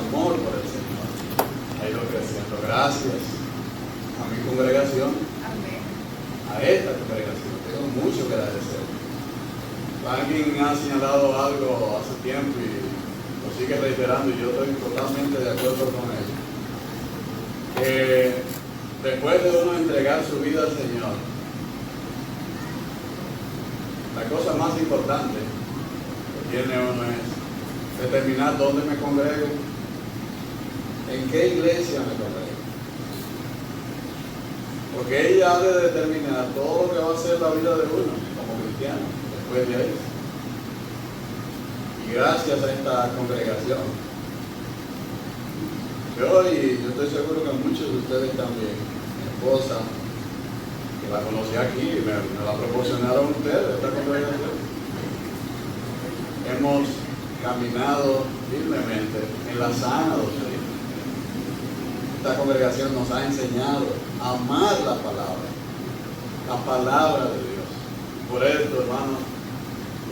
amor por el Señor ha ido creciendo. Gracias a mi congregación, a esta congregación. Tengo mucho que agradecer. Alguien ha señalado algo hace tiempo y lo sigue reiterando, y yo estoy totalmente de acuerdo con él. Que después de uno entregar su vida al Señor, la cosa más importante que tiene uno es determinar dónde me congrego, en qué iglesia me congrego. Porque ella ha de determinar todo lo que va a ser la vida de uno como cristiano después de ahí. Y gracias a esta congregación, yo estoy seguro que muchos de ustedes también, mi esposa, que la conocí aquí, me la proporcionaron ustedes, esta congregación. Hemos caminado firmemente en la sana doctrina. Esta congregación nos ha enseñado a amar la palabra de Dios. Por esto, hermanos,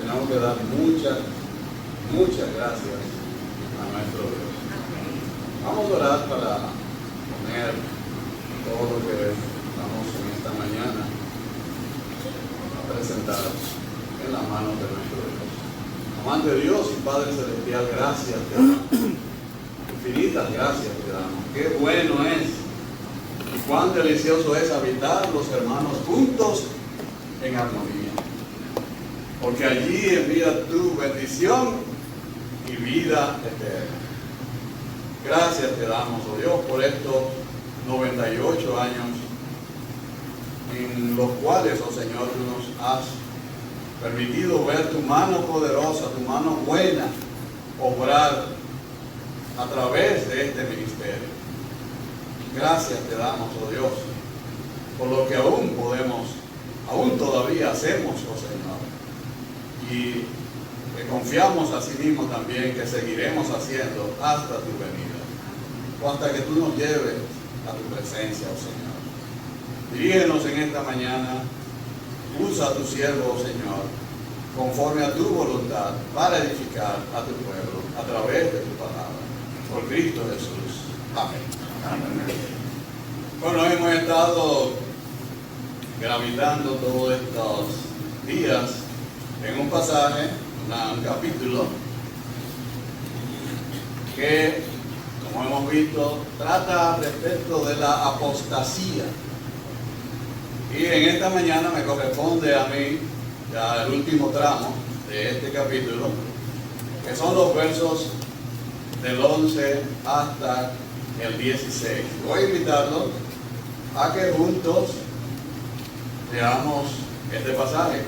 tenemos que dar muchas gracias a nuestro Dios. Vamos a orar para poner todo lo que vamos en esta mañana a presentar en las manos de nuestro Dios. Amante Dios y Padre Celestial, gracias te damos. Infinitas gracias te damos. Qué bueno es y cuán delicioso es habitar los hermanos juntos en armonía. Porque allí envía tu bendición y vida eterna. Gracias te damos, oh Dios, por estos 98 años en los cuales, oh Señor, tú nos has permitido ver tu mano poderosa, tu mano buena, obrar a través de este ministerio. Gracias te damos, oh Dios, por lo que aún todavía hacemos, oh Señor. Y que confiamos a sí mismo también que seguiremos haciendo hasta tu venida, o hasta que tú nos lleves a tu presencia, oh Señor. Dirígenos en esta mañana, usa a tu siervo, oh Señor, conforme a tu voluntad, para edificar a tu pueblo, a través de tu palabra. Por Cristo Jesús. Amén. Amén. Bueno, hemos estado gravitando todos estos días en un pasaje, un capítulo, que, como hemos visto, trata respecto de la apostasía. Y en esta mañana me corresponde a mí ya el último tramo de este capítulo, que son los versos del 11 hasta el 16. Voy a invitarlos a que juntos leamos este pasaje.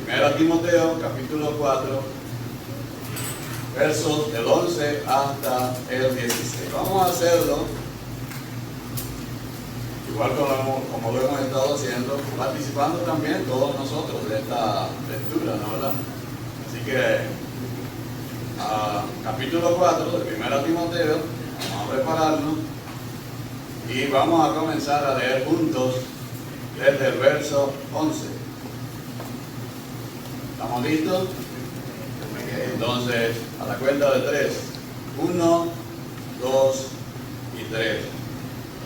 1 Timoteo, capítulo 4, versos del 11 hasta el 16. Vamos a hacerlo igual como lo hemos estado haciendo, participando también todos nosotros de esta lectura, ¿no, verdad? Así que, capítulo 4 de 1 Timoteo, vamos a prepararnos y vamos a comenzar a leer juntos desde el verso 11. ¿Estamos listos? Entonces, a la cuenta de 3. 1, 2 y 3.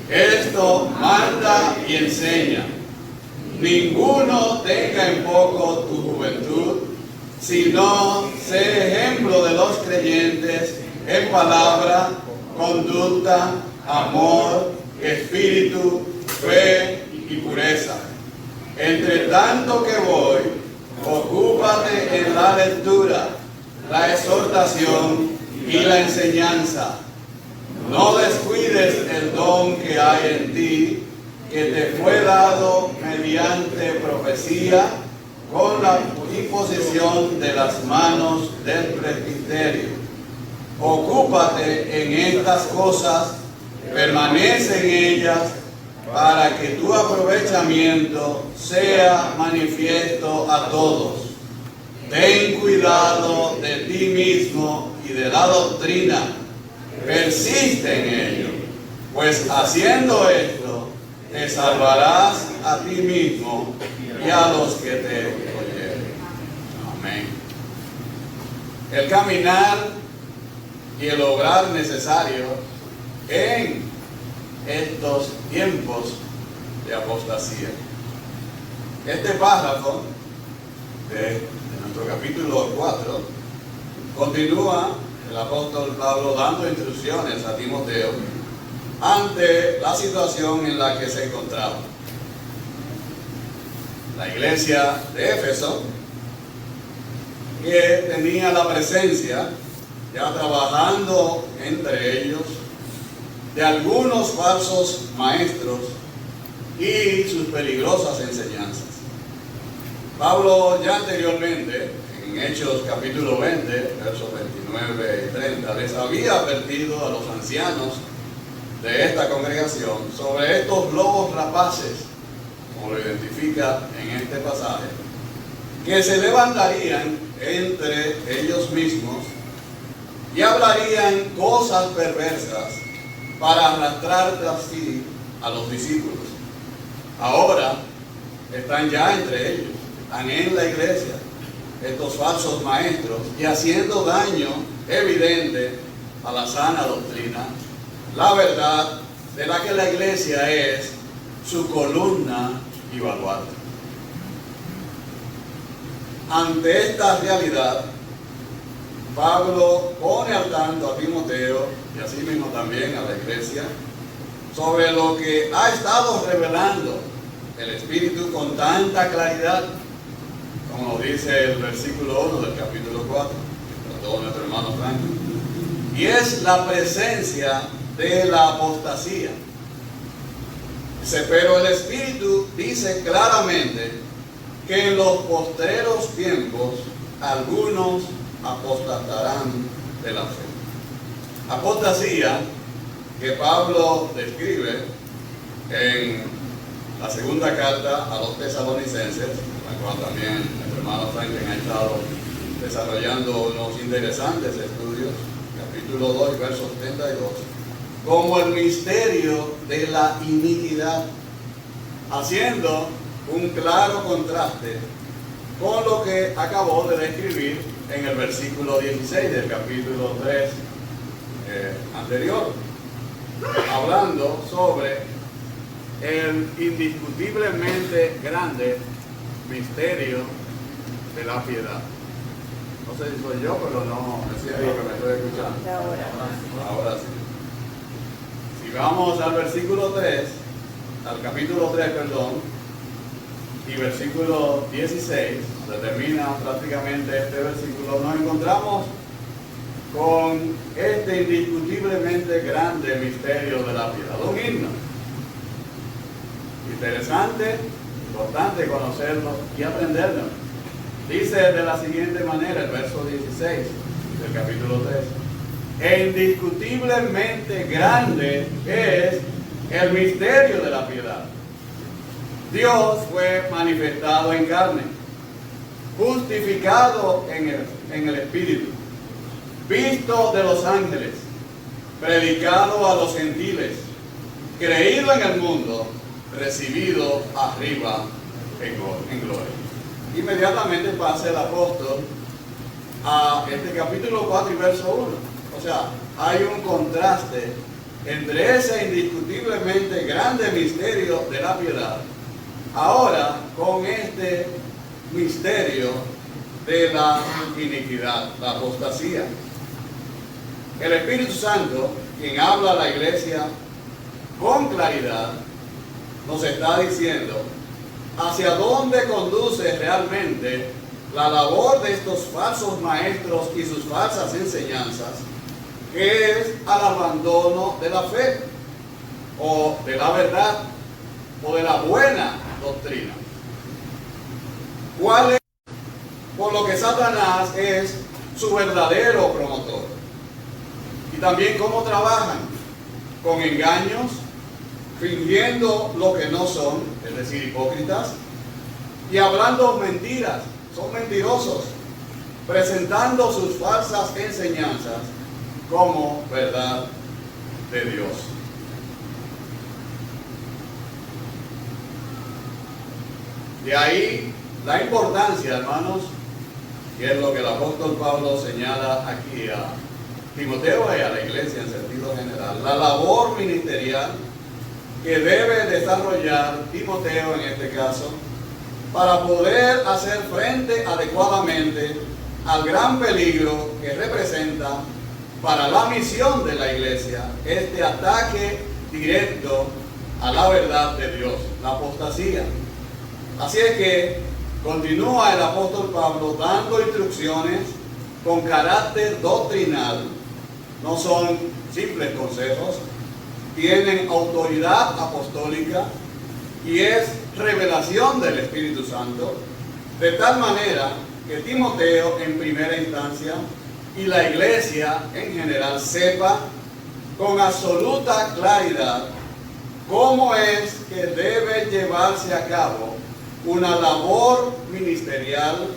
Esto manda y enseña. Ninguno tenga en poco tu juventud, sino sé ejemplo de los creyentes en palabra, conducta, amor, espíritu, fe y pureza. Entre tanto que voy, ocúpate en la lectura, la exhortación y la enseñanza. No descuides el don que hay en ti, que te fue dado mediante profecía, con la imposición de las manos del presbiterio. Ocúpate en estas cosas, permanece en ellas, para que tu aprovechamiento sea manifiesto a todos. Ten cuidado de ti mismo y de la doctrina. Persiste en ello, pues haciendo esto te salvarás a ti mismo y a los que te oyeren. Amén. El caminar y el obrar necesario en estos tiempos de apostasía. Este párrafo de nuestro capítulo 4 continúa el apóstol Pablo dando instrucciones a Timoteo ante la situación en la que se encontraba. La iglesia de Éfeso, que tenía la presencia, ya trabajando entre ellos, de algunos falsos maestros y sus peligrosas enseñanzas. Pablo ya anteriormente, en Hechos capítulo 20, versos 29 y 30, les había advertido a los ancianos de esta congregación sobre estos lobos rapaces, como lo identifica en este pasaje, que se levantarían entre ellos mismos y hablarían cosas perversas para arrastrar tras sí a los discípulos. Ahora están ya entre ellos, están en la iglesia, estos falsos maestros, y haciendo daño evidente a la sana doctrina, la verdad de la que la iglesia es su columna y baluarte. Ante esta realidad, Pablo pone al tanto a Timoteo y asimismo también a la iglesia sobre lo que ha estado revelando el Espíritu con tanta claridad, como dice el versículo 1 del capítulo 4, de todo nuestro hermano Franklin, y es la presencia de la apostasía. Dice, pero el Espíritu dice claramente que en los postreros tiempos algunos apostatarán de la fe. Apostasía que Pablo describe en la segunda carta a los tesalonicenses, la cual también nuestro hermano Franklin ha estado desarrollando unos interesantes estudios, capítulo 2, verso 72, como el misterio de la iniquidad, haciendo un claro contraste con lo que acabó de describir en el versículo 16 del capítulo 3 anterior, hablando sobre el indiscutiblemente grande misterio de la piedad. No sé si soy yo, pero no es lo que me estoy escuchando. Ahora sí. Si vamos al versículo 3, al capítulo 3, perdón, y versículo 16, donde termina prácticamente este versículo, nos encontramos con este indiscutiblemente grande misterio de la piedad, un himno. Interesante, importante conocerlo y aprenderlo. Dice de la siguiente manera el verso 16 del capítulo 3: e indiscutiblemente grande es el misterio de la piedad. Dios fue manifestado en carne, justificado en el Espíritu, visto de los ángeles, predicado a los gentiles, creído en el mundo, recibido arriba en gloria. Inmediatamente pasa el apóstol a este capítulo 4 y verso 1. O sea, hay un contraste entre ese indiscutiblemente grande misterio de la piedad, ahora con este misterio de la iniquidad, la apostasía. El Espíritu Santo, quien habla a la iglesia con claridad, nos está diciendo hacia dónde conduce realmente la labor de estos falsos maestros y sus falsas enseñanzas, que es al abandono de la fe, o de la verdad, o de la buena doctrina. ¿Cuál es? Por lo que Satanás es su verdadero promotor. Y también cómo trabajan, con engaños, fingiendo lo que no son, es decir, hipócritas, y hablando mentiras, son mentirosos, presentando sus falsas enseñanzas como verdad de Dios. De ahí la importancia, hermanos, y es lo que el apóstol Pablo señala aquí Timoteo y a la iglesia en sentido general, la labor ministerial que debe desarrollar Timoteo en este caso para poder hacer frente adecuadamente al gran peligro que representa para la misión de la iglesia este ataque directo a la verdad de Dios, la apostasía. Así es que continúa el apóstol Pablo dando instrucciones con carácter doctrinal. No son simples consejos, tienen autoridad apostólica y es revelación del Espíritu Santo, de tal manera que Timoteo en primera instancia y la iglesia en general sepa con absoluta claridad cómo es que debe llevarse a cabo una labor ministerial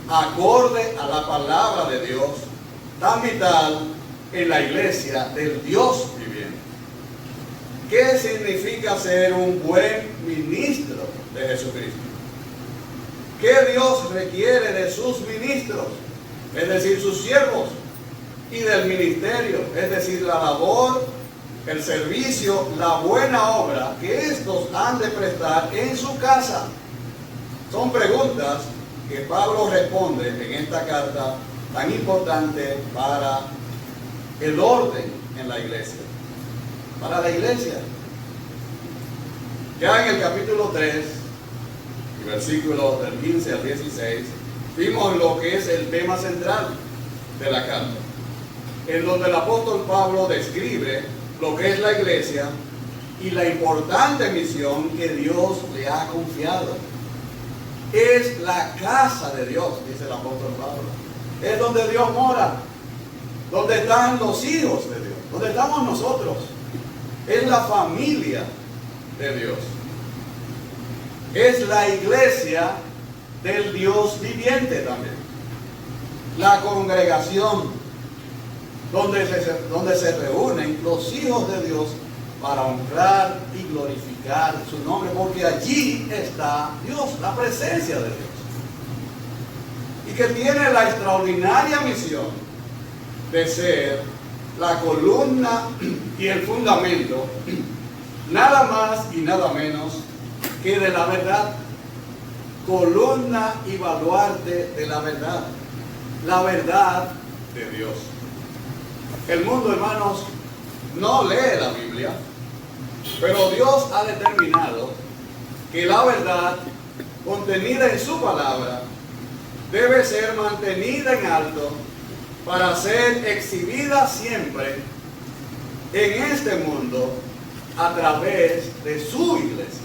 acorde a la palabra de Dios, tan vital en la iglesia del Dios viviente. ¿Qué significa ser un buen ministro de Jesucristo? ¿Qué Dios requiere de sus ministros? Es decir, sus siervos, y del ministerio, es decir, la labor, el servicio, la buena obra que estos han de prestar en su casa. Son preguntas que Pablo responde en esta carta tan importante para el orden en la iglesia. Para la iglesia. Ya en el capítulo 3, y versículos del 15 al 16, vimos lo que es el tema central de la carta, en donde el apóstol Pablo describe lo que es la iglesia y la importante misión que Dios le ha confiado. Es la casa de Dios, dice el apóstol Pablo. Es donde Dios mora, donde están los hijos de Dios, donde estamos nosotros. Es la familia de Dios. Es la iglesia del Dios viviente también. La congregación donde se reúnen los hijos de Dios para honrar y glorificar su nombre, porque allí está Dios, la presencia de Dios. Y que tiene la extraordinaria misión de ser la columna y el fundamento, nada más y nada menos que de la verdad. Columna y baluarte de la verdad de Dios. El mundo, hermanos, no lee la Biblia, pero Dios ha determinado que la verdad contenida en su palabra debe ser mantenida en alto para ser exhibida siempre en este mundo a través de su iglesia.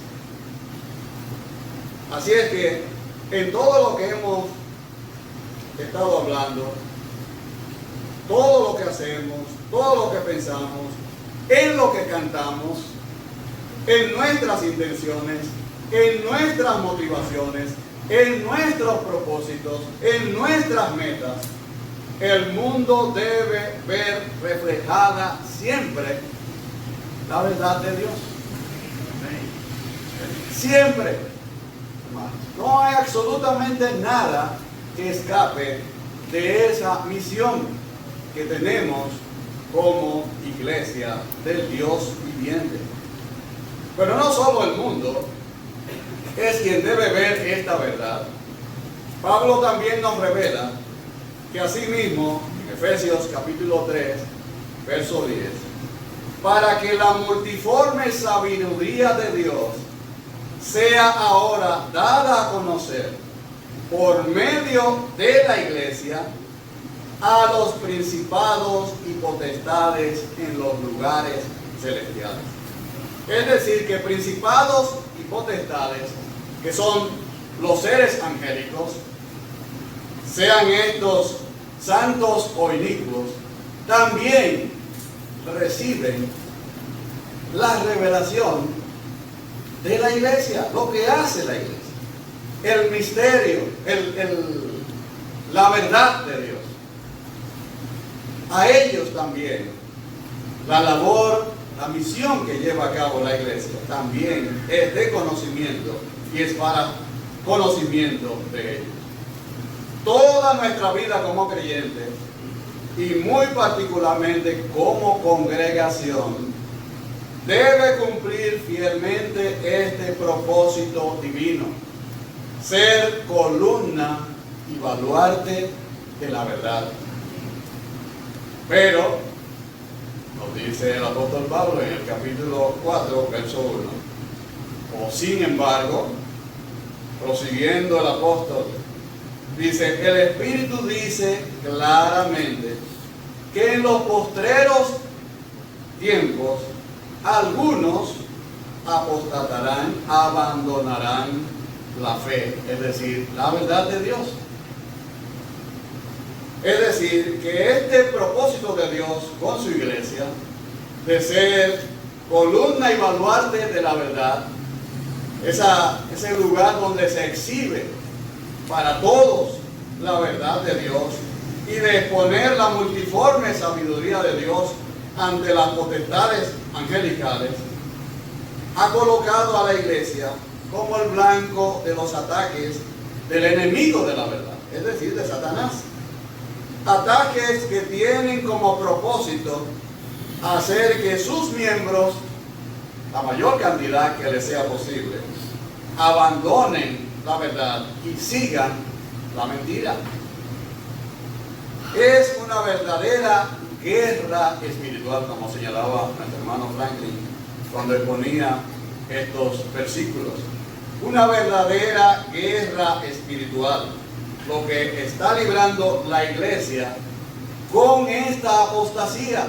Así es que en todo lo que hemos estado hablando, todo lo que hacemos, todo lo que pensamos, en lo que cantamos, en nuestras intenciones, en nuestras motivaciones, en nuestros propósitos, en nuestras metas, el mundo debe ver reflejada siempre la verdad de Dios. Siempre. No hay absolutamente nada que escape de esa misión que tenemos como iglesia del Dios viviente. Pero no solo el mundo es quien debe ver esta verdad. Pablo también nos revela que asimismo, en Efesios capítulo 3, verso 10, para que la multiforme sabiduría de Dios sea ahora dada a conocer por medio de la iglesia a los principados y potestades en los lugares celestiales. Es decir, que principados y potestades, que son los seres angélicos, sean estos santos o inicuos, también reciben la revelación de la iglesia, lo que hace la iglesia, el misterio, la verdad de Dios. A ellos también la labor, la misión que lleva a cabo la iglesia también es de conocimiento y es para conocimiento de ellos. Toda nuestra vida como creyentes y muy particularmente como congregación, debe cumplir fielmente este propósito divino: ser columna y baluarte de la verdad. Pero, nos dice el apóstol Pablo en el capítulo 4, verso 1, o sin embargo, prosiguiendo el apóstol, dice: el Espíritu dice claramente que en los postreros tiempos algunos apostatarán, abandonarán la fe, es decir, la verdad de Dios. Es decir, que este propósito de Dios con su iglesia, de ser columna y baluarte de la verdad, ese lugar donde se exhibe para todos la verdad de Dios y de exponer la multiforme sabiduría de Dios ante las potestades angelicales, ha colocado a la iglesia como el blanco de los ataques del enemigo de la verdad, es decir, de Satanás. Ataques que tienen como propósito hacer que sus miembros, la mayor cantidad que les sea posible, abandonen la verdad y sigan la mentira. Es una verdadera guerra espiritual, como señalaba nuestro hermano Franklin cuando exponía estos versículos. Una verdadera guerra espiritual, lo que está librando la iglesia con esta apostasía.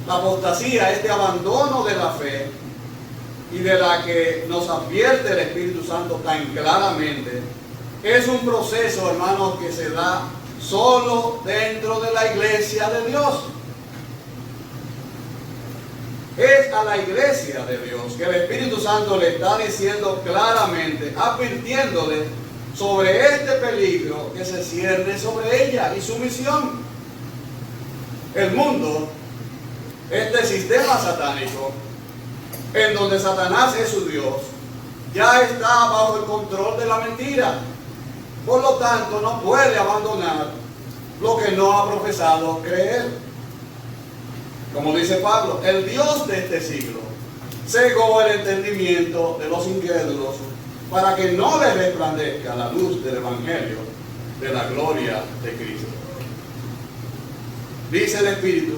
La apostasía, este abandono de la fe, y de la que nos advierte el Espíritu Santo tan claramente, es un proceso, hermanos, que se da solo dentro de la iglesia de Dios. Es a la iglesia de Dios que el Espíritu Santo le está diciendo claramente, advirtiéndole sobre este peligro que se cierne sobre ella y su misión. El mundo, este sistema satánico, en donde Satanás es su Dios, ya está bajo el control de la mentira. Por lo tanto, no puede abandonar lo que no ha profesado creer. Como dice Pablo, el Dios de este siglo cegó el entendimiento de los incrédulos para que no les resplandezca la luz del Evangelio de la gloria de Cristo. Dice el Espíritu: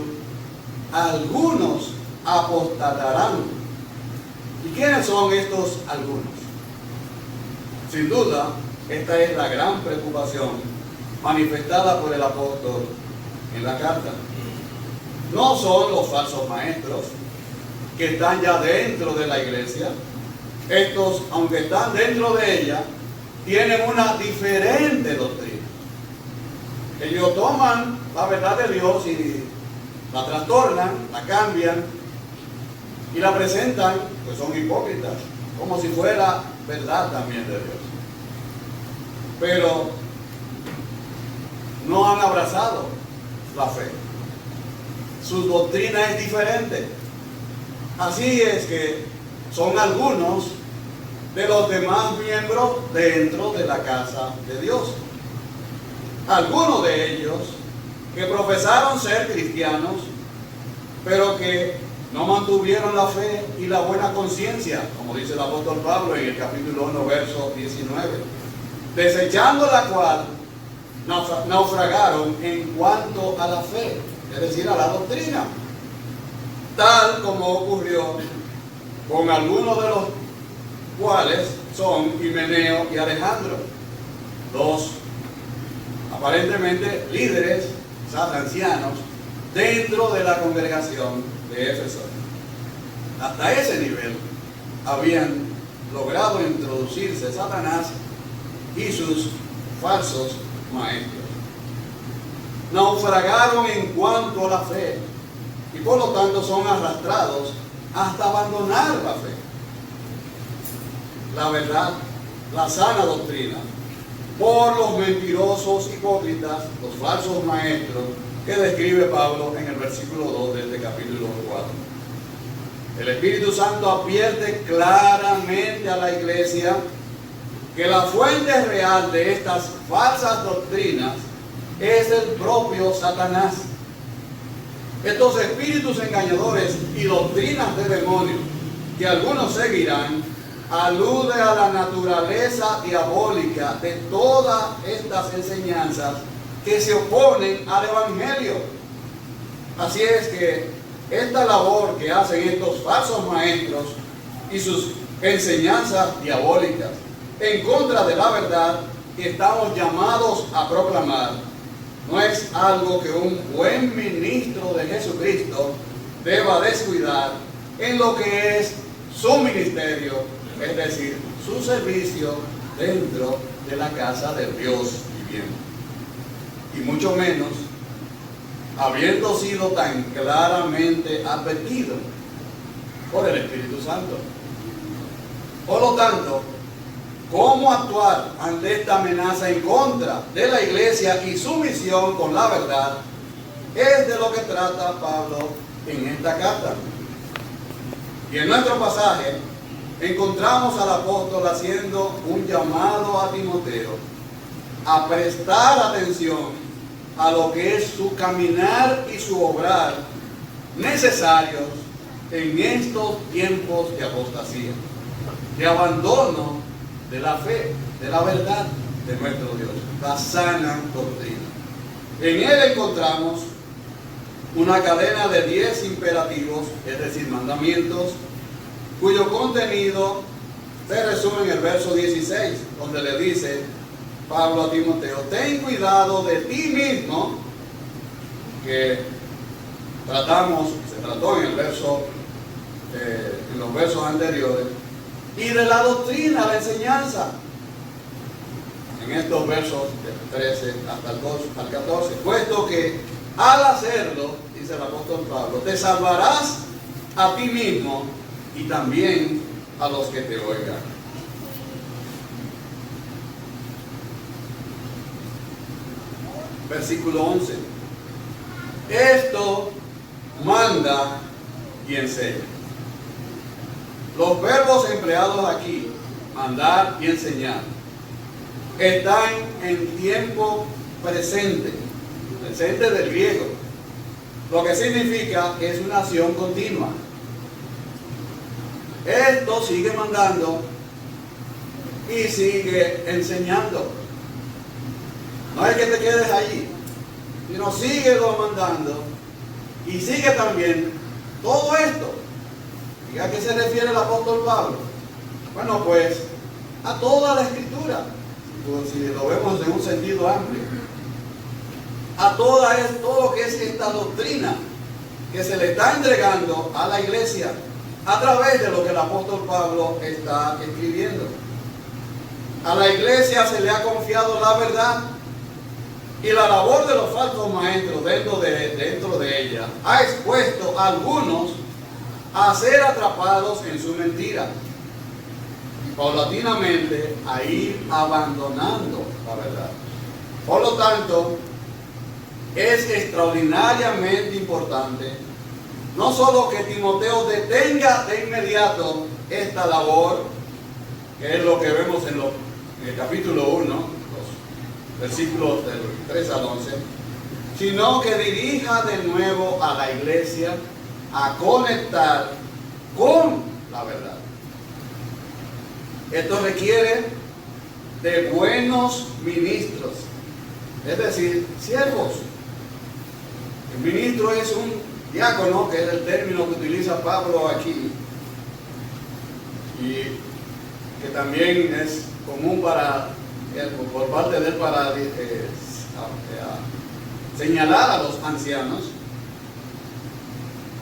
algunos apostatarán. ¿Y quiénes son estos algunos? Sin duda, esta es la gran preocupación manifestada por el apóstol en la carta. No son los falsos maestros que están ya dentro de la iglesia. Estos, aunque están dentro de ella, tienen una diferente doctrina. Ellos toman la verdad de Dios y la trastornan, la cambian y la presentan, pues son hipócritas, como si fuera verdad también de Dios. Pero no han abrazado la fe. Su doctrina es diferente. Así es que son algunos de los demás miembros dentro de la casa de Dios. Algunos de ellos que profesaron ser cristianos, pero que no mantuvieron la fe y la buena conciencia, como dice el apóstol Pablo en el capítulo 1, verso 19, desechando la cual naufragaron en cuanto a la fe, es decir, a la doctrina, tal como ocurrió con algunos de los cuales son Himeneo y Alejandro, dos aparentemente líderes, quizás ancianos, dentro de la congregación de Éfeso. Hasta ese nivel habían logrado introducirse Satanás y sus falsos maestros. Naufragaron en cuanto a la fe y por lo tanto son arrastrados hasta abandonar la fe, la verdad, la sana doctrina, por los mentirosos hipócritas, los falsos maestros que describe Pablo en el versículo 2 de este capítulo 4. El Espíritu Santo advierte claramente a la iglesia que la fuente real de estas falsas doctrinas es el propio Satanás. Estos espíritus engañadores y doctrinas de demonios que algunos seguirán alude a la naturaleza diabólica de todas estas enseñanzas que se oponen al Evangelio. Así es que esta labor que hacen estos falsos maestros y sus enseñanzas diabólicas en contra de la verdad que estamos llamados a proclamar, no es algo que un buen ministro de Jesucristo deba descuidar en lo que es su ministerio, es decir, su servicio dentro de la casa de Dios viviente. Y mucho menos habiendo sido tan claramente advertido por el Espíritu Santo. Por lo tanto, ¿cómo actuar ante esta amenaza en contra de la iglesia y su misión con la verdad? Es de lo que trata Pablo en esta carta. Y en nuestro pasaje encontramos al apóstol haciendo un llamado a Timoteo a prestar atención a lo que es su caminar y su obrar necesarios en estos tiempos de apostasía, de abandono de la fe, de la verdad de nuestro Dios, la sana doctrina. En él encontramos una cadena de 10 imperativos, es decir, mandamientos, cuyo contenido se resume en el verso 16, donde le dice Pablo a Timoteo: ten cuidado de ti mismo, que se trató en los versos anteriores, y de la doctrina, la enseñanza, en estos versos del 13 hasta el 14, puesto que al hacerlo, dice el apóstol Pablo, te salvarás a ti mismo y también a los que te oigan. Versículo 11. Esto manda y enseña. Los verbos empleados aquí, mandar y enseñar, están en tiempo presente del griego, lo que significa que es una acción continua. Esto sigue mandando y sigue enseñando. No es que te quedes allí, sino sigue mandando y sigue también todo esto. ¿Y a qué se refiere el apóstol Pablo? Bueno, pues a toda la escritura, pues, si lo vemos en un sentido amplio, a todo lo que es esta doctrina que se le está entregando a la iglesia a través de lo que el apóstol Pablo está escribiendo. A la iglesia se le ha confiado la verdad, y la labor de los falsos maestros dentro de ella ha expuesto a algunos a ser atrapados en su mentira y paulatinamente a ir abandonando la verdad. Por lo tanto, es extraordinariamente importante no solo que Timoteo detenga de inmediato esta labor, que es lo que vemos en el capítulo 1, versículos del 3 al 11, sino que dirija de nuevo a la iglesia a conectar con la verdad. Esto requiere de buenos ministros, es decir, siervos. El ministro es un diácono, que es el término que utiliza Pablo aquí, y que también es común por parte de él para señalar a los ancianos.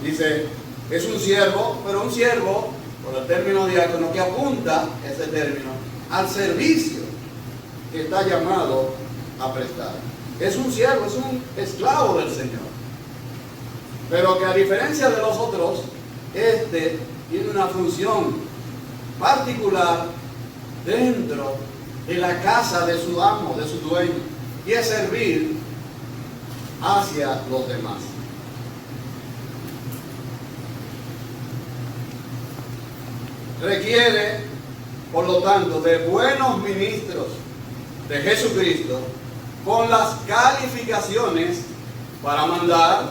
Dice, es un siervo, pero un siervo, por el término diácono, que apunta, ese término, al servicio que está llamado a prestar. Es un siervo, es un esclavo del Señor. Pero que a diferencia de los otros, este tiene una función particular dentro de la casa de su amo, de su dueño, y es servir hacia los demás. Requiere, por lo tanto, de buenos ministros de Jesucristo con las calificaciones para mandar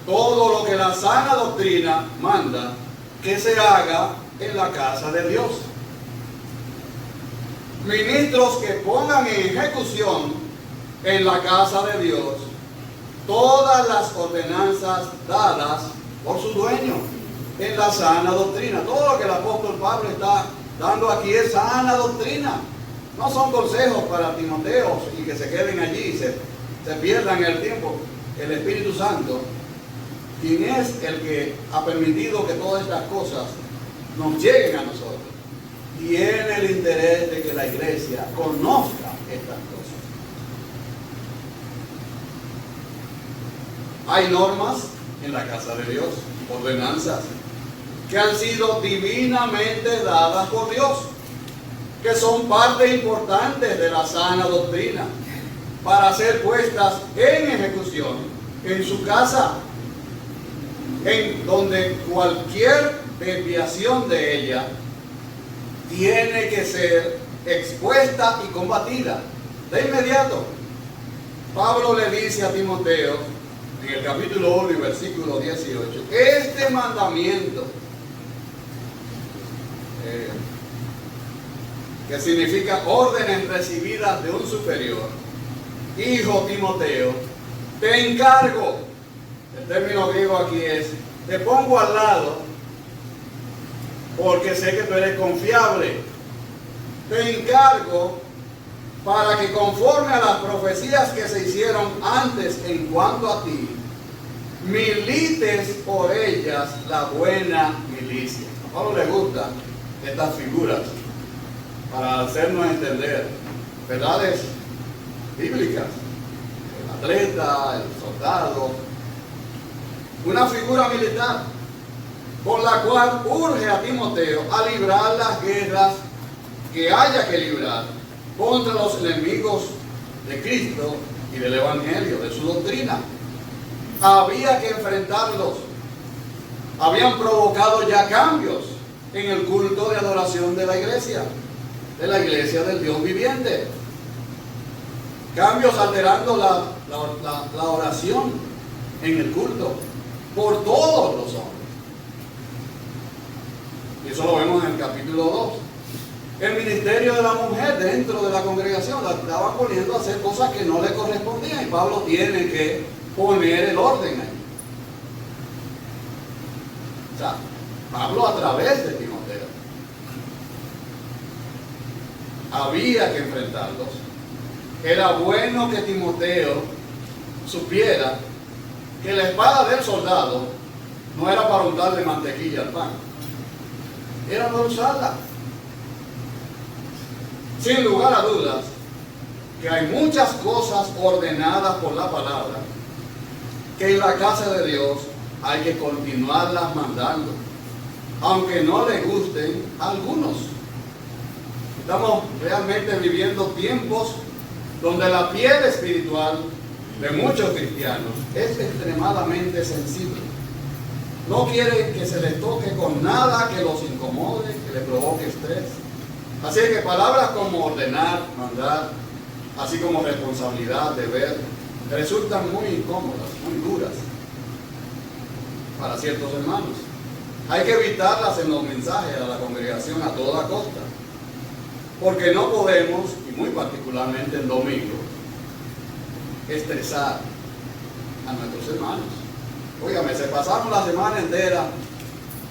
todo lo que la sana doctrina manda que se haga en la casa de Dios. Ministros que pongan en ejecución en la casa de Dios todas las ordenanzas dadas por su dueño en la sana doctrina. Todo lo que el apóstol Pablo está dando aquí es sana doctrina. No son consejos para Timoteo y que se queden allí y se pierdan el tiempo. El Espíritu Santo, quien es el que ha permitido que todas estas cosas nos lleguen a nosotros, tiene el interés de que la iglesia conozca estas cosas. Hay normas en la casa de Dios, ordenanzas, que han sido divinamente dadas por Dios, que son parte importante de la sana doctrina, para ser puestas en ejecución en su casa, en donde cualquier desviación de ella tiene que ser expuesta y combatida de inmediato. Pablo le dice a Timoteo en el capítulo 1 y versículo 18, este mandamiento, que significa órdenes recibidas de un superior, hijo Timoteo, te encargo, el término griego aquí es, te pongo al lado, porque sé que tú eres confiable, te encargo para que conforme a las profecías que se hicieron antes en cuanto a ti, milites por ellas la buena milicia. A Pablo le gustan estas figuras para hacernos entender verdades bíblicas. El atleta, el soldado, una figura militar por la cual urge a Timoteo a librar las guerras que haya que librar contra los enemigos de Cristo y del Evangelio, de su doctrina. Había que enfrentarlos. Habían provocado ya cambios en el culto de adoración de la iglesia del Dios viviente. Cambios alterando la oración en el culto por todos los hombres. Y eso lo vemos en el capítulo 2. El ministerio de la mujer dentro de la congregación la estaba poniendo a hacer cosas que no le correspondían, y Pablo tiene que poner el orden ahí. O sea, Pablo a través de Timoteo había que enfrentarlos. Era bueno que Timoteo supiera que la espada del soldado no era para untarle mantequilla al pan, era para usarla. Sin lugar a dudas, que hay muchas cosas ordenadas por la palabra que en la casa de Dios hay que continuarlas mandando, aunque no le gusten a algunos. Estamos realmente viviendo tiempos donde la piel espiritual de muchos cristianos es extremadamente sensible. No quieren que se les toque con nada que los incomode, que les provoque estrés. Así que palabras como ordenar, mandar, así como responsabilidad, deber, resultan muy incómodas, muy duras para ciertos hermanos. Hay que evitarlas en los mensajes a la congregación a toda costa, porque no podemos, y muy particularmente el domingo, estresar a nuestros hermanos. Óigame, se pasaron la semana entera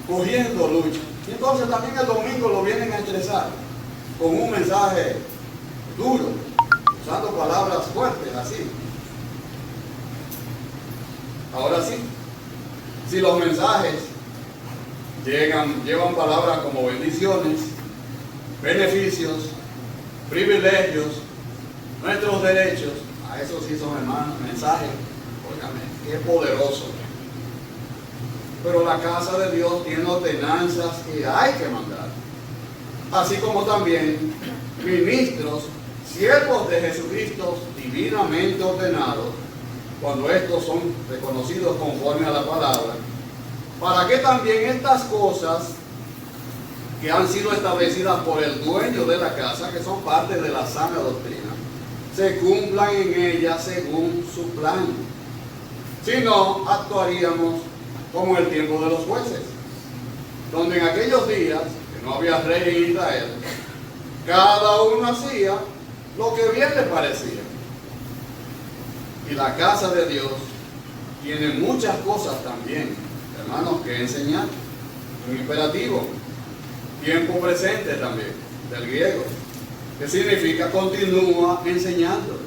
cogiendo lucha, y entonces también el domingo lo vienen a estresar con un mensaje duro, usando palabras fuertes así. Ahora sí, si los mensajes llevan palabras como bendiciones, beneficios, privilegios, nuestros derechos, a eso sí son hermanos, mensajes, óigame, qué poderoso. Pero la casa de Dios tiene ordenanzas que hay que mandar, así como también ministros, siervos de Jesucristo divinamente ordenados, cuando estos son reconocidos conforme a la palabra, para que también estas cosas que han sido establecidas por el dueño de la casa, que son parte de la sana doctrina, se cumplan en ella según su plan. Si no, actuaríamos como el tiempo de los jueces, donde en aquellos días, que no había rey en Israel, cada uno hacía lo que bien le parecía. Y la casa de Dios tiene muchas cosas también, hermanos, que enseñar. Un imperativo, tiempo presente también, del griego, que significa continúa enseñando.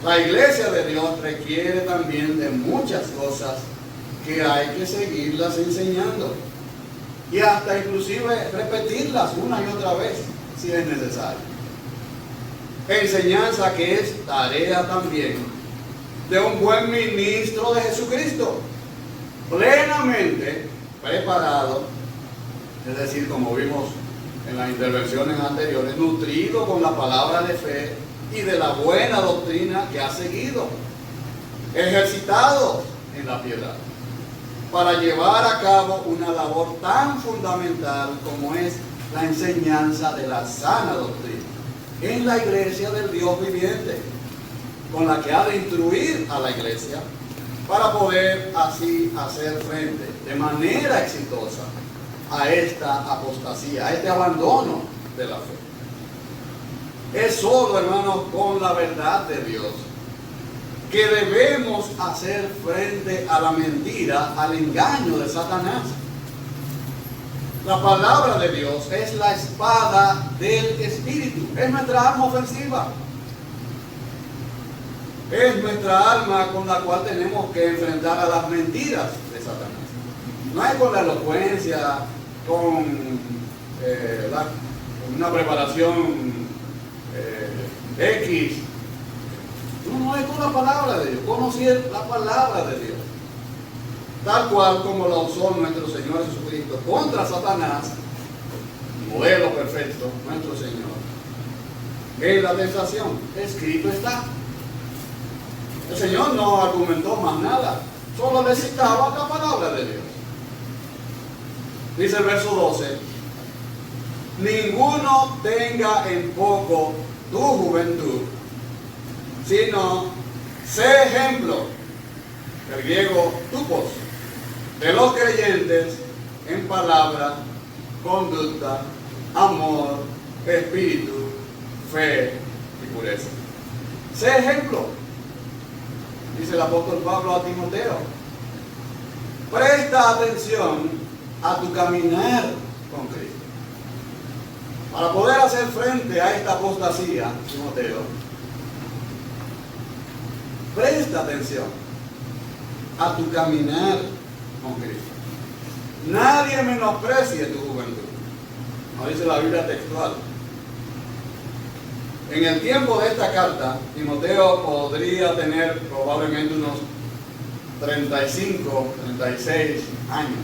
La iglesia de Dios requiere también de muchas cosas que hay que seguirlas enseñando y hasta inclusive repetirlas una y otra vez si es necesario. Enseñanza que es tarea también de un buen ministro de Jesucristo, plenamente preparado, es decir, como vimos en las intervenciones anteriores, nutrido con la palabra de fe y de la buena doctrina que ha seguido, ejercitado en la piedad, para llevar a cabo una labor tan fundamental como es la enseñanza de la sana doctrina en la iglesia del Dios viviente, con la que ha de instruir a la iglesia para poder así hacer frente de manera exitosa a esta apostasía, a este abandono de la fe. Es solo, hermanos, con la verdad de Dios que debemos hacer frente a la mentira, al engaño de Satanás. La palabra de Dios es la espada del Espíritu, es nuestra arma ofensiva. Es nuestra arma con la cual tenemos que enfrentar a las mentiras de Satanás. No es con la elocuencia, con una preparación X. No es con la palabra de Dios, conocer la palabra de Dios. Tal cual como la usó nuestro Señor Jesucristo contra Satanás, modelo perfecto, nuestro Señor. En la tentación, escrito está. El Señor no argumentó más nada, solo le citaba la palabra de Dios. Dice el verso 12: ninguno tenga en poco tu juventud, sino sé ejemplo, el griego tupos, de los creyentes en palabra, conducta, amor, espíritu, fe y pureza. Sé ejemplo, dice el apóstol Pablo a Timoteo. Presta atención a tu caminar con Cristo. Para poder hacer frente a esta apostasía, Timoteo, presta atención a tu caminar con Cristo. Nadie menosprecie tu juventud. No dice la Biblia textual. En el tiempo de esta carta, Timoteo podría tener probablemente unos 35, 36 años.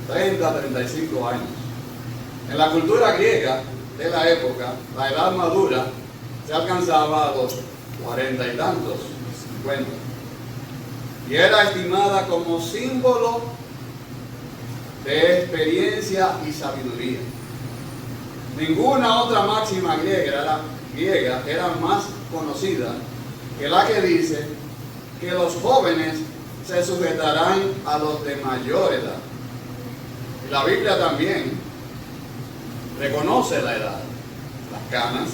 30, 35 años. En la cultura griega de la época, la edad madura se alcanzaba a los 40 y tantos, 50. Y era estimada como símbolo de experiencia y sabiduría. Ninguna otra máxima griega era más conocida que la que dice que los jóvenes se sujetarán a los de mayor edad. Y la Biblia también reconoce la edad, las canas,